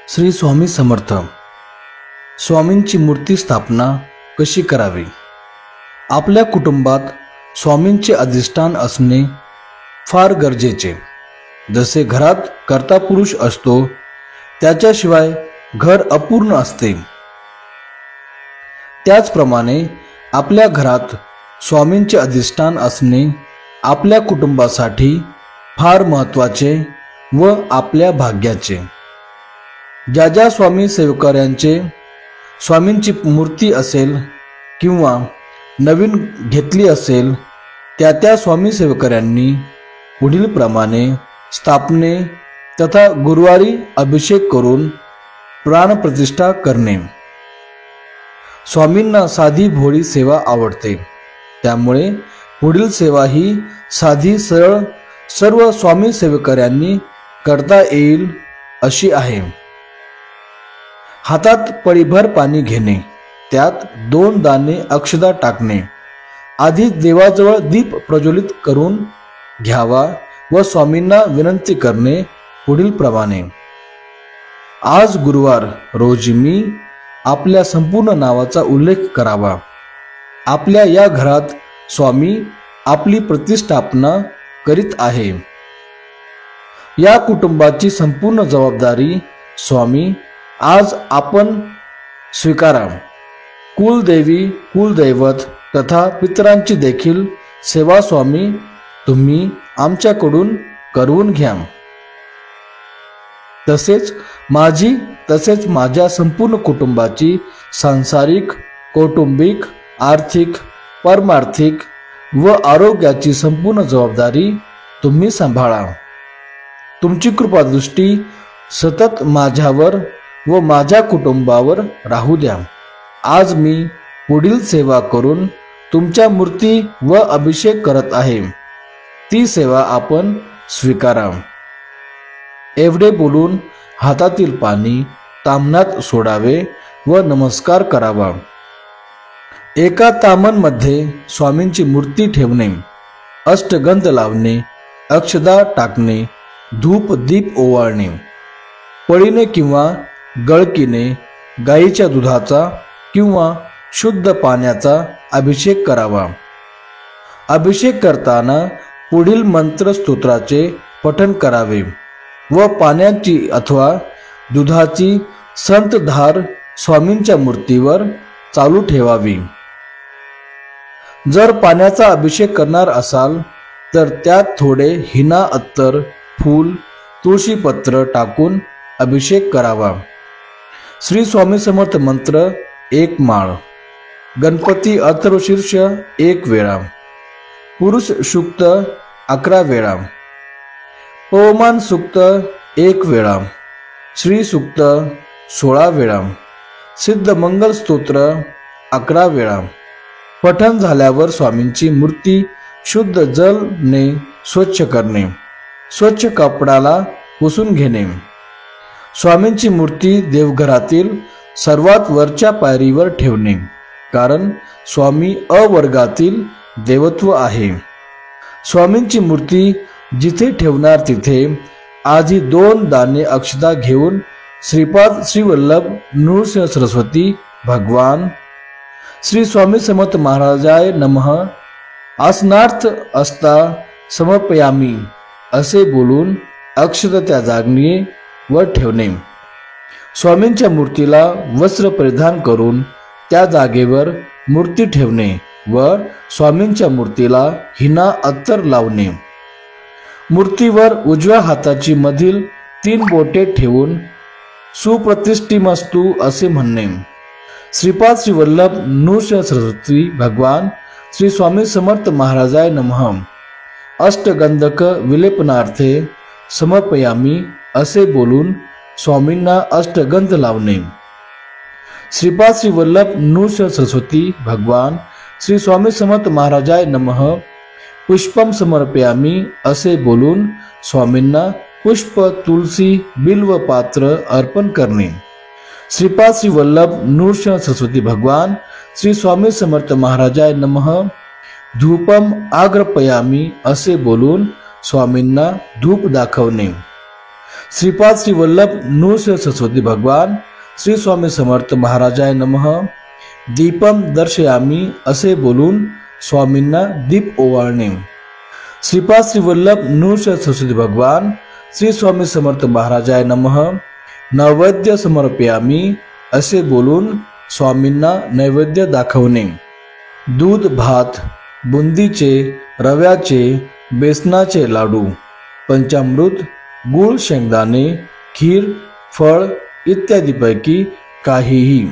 श्री स्वामी समर्थ. स्वामींची मूर्ती स्थापना कशी करावी? आपल्या कुटुंबात स्वामींचे अधिष्ठान असणे फार गरजेचे. जसे घरात कर्ता पुरुष असतो, त्याच्याशिवाय घर अपूर्ण असते, त्याचप्रमाणे आपल्या घरात स्वामींचे अधिष्ठान असणे आपल्या कुटुंबासाठी फार महत्त्वाचे व आपल्या भाग्याचे. ज्या ज्या स्वामी सेवकाऱ्यांचे स्वामींची मूर्ती असेल किंवा नवीन घेतली असेल, त्या त्या स्वामी सेवकाऱ्यांनी पुढील प्रमाणे स्थापने तथा गुरुवारी अभिषेक करून प्राणप्रतिष्ठा करणे. स्वामींना साधी भोळी सेवा आवडते, त्यामुळे पुढील सेवा ही साधी सरळ सर्व स्वामी सेवकाऱ्यांनी करता येईल अशी आहे. हातात पळीभर पाणी घेणे, त्यात 2 दाणे अक्षता टाकणे, आधी देवाजवळ दीप प्रज्वलित करून घ्यावा व स्वामींना विनंती करणे पुढील प्रमाणे. आज गुरुवार रोजी मी आपल्या संपूर्ण नावाचा उल्लेख करावा. आपल्या या घरात स्वामी आपली प्रतिष्ठापना करीत आहे. या कुटुंबाची संपूर्ण जबाबदारी स्वामी आज आपण स्वीकारा. कुलदेवी कुलदैवत तथा पितरांची देखील सेवा स्वामी तुम्ही आमच्याकडून करवून घ्या. तसेच माझ्या संपूर्ण कुटुंबाची सांसारिक, कौटुंबिक, आर्थिक, परमार्थिक व आरोग्याची संपूर्ण जबाबदारी तुम्ही सांभाळा. तुमची कृपादृष्टी सतत माझ्यावर व माझ्या कुटुंबावर राहू द्या. आज मी पुढील सेवा करून तुमच्या मूर्ती व अभिषेक करत आहे, ती सेवा आपण स्वीकारा. एवढे बोलून हातातील पाणी ताम्हणात सोडावे व नमस्कार करावा. एका ताम्हणमध्ये स्वामींची मूर्ती ठेवणे, अष्टगंध लावणे, अक्षता टाकणे, धूप दीप ओवाळणे, पळीने किंवा गळकीने गाईच्या दुधाचा किंवा शुद्ध पाण्याचा अभिषेक करावा. अभिषेक करताना पुढील मंत्र स्तोत्राचे पठण करावे व पाण्याची अथवा दुधाची संत धार स्वामींच्या मूर्तीवर चालू ठेवावी. जर पाण्याचा अभिषेक करणार असाल तर त्यात थोडे हिना अत्तर, फूल, तुळशीपत्र टाकून अभिषेक करावा. श्री स्वामी समर्थ मंत्र 1 माळ, गणपती अथर्वशीर्ष 1 वेळा, पुरुष सूक्त 11 वेळा, पवमान सूक्त 1 वेळा, श्री सूक्त 16 वेळा, सिद्ध मंगल स्तोत्र 11 वेळा. पठण झाल्यावर स्वामींची मूर्ती शुद्ध जलने स्वच्छ करणे, स्वच्छ कपडाला पुसून घेणे. स्वामींची मूर्ती देवघरातील सर्वात वरच्या पायरीवर ठेवणे, कारण स्वामी अवर्गातील देवत्व आहे. स्वामींची मूर्ती जिथे ठेवणार तिथे आधी 2 दाणे अक्षता घेऊन श्रीपाद श्रीवल्लभ नृसिंह सरस्वती भगवान श्री स्वामी समर्थ महाराजाय नमः आसनार्थ असता समर्पयामी असे बोलून अक्षता त्या जागी व ठेवणे. स्वामींच्या मूर्तीला वस्त्र परिधान करून त्या जागेवर मूर्ती ठेवणे व स्वामींच्या मूर्तीला हिना अत्तर लावणे. मूर्तीवर उजव्या हाताची मधील 3 बोटे ठेवून सुप्रतिष्ठिमस्तु असे म्हणणे. श्रीपाद श्रीवल्लभ नृसिंह सरस्वती भगवान श्री स्वामी समर्थ महाराजाय नमः अष्टगंधक विलेपनार्थे समर्पयामी असे बोलून स्वामींना अष्टगंध लावणे. श्रीपाद श्रीवल्लभ नृसिंह सरस्वती भगवान श्री स्वामी समर्थ महाराजाय नमः पुष्पम समर्पयामी असे बोलून स्वामींना पुष्प, तुलसी, बिल्व पात्र अर्पण करणे. श्रीपाद श्रीवल्लभ नृसिंह सरस्वती भगवान श्री स्वामी समर्थ महाराजाय नमः धूपम आग्रपयामी असे बोलून स्वामींना धूप दाखवणे. श्रीपाद श्री वल्लभ नृसिंह सरस्वती भगवान श्री स्वामी समर्थ महाराजाय नमः दीपम दर्शयामी असे बोलून स्वामींना दीप ओवाळणे। श्रीपाद श्री वल्लभ नृसिंह सरस्वती भगवान श्री स्वामी समर्थ महाराजाय नमः नैवेद्य समर्पयामी असे बोलून स्वामींना नैवेद्य दाखवणे। दूध भात, बुंदीचे, रव्याचे, बेसनाचे लाडू, पंचामृत, गूळ, शेंगदाणे, खीर, फळ इत्यादीपैकी काहीही।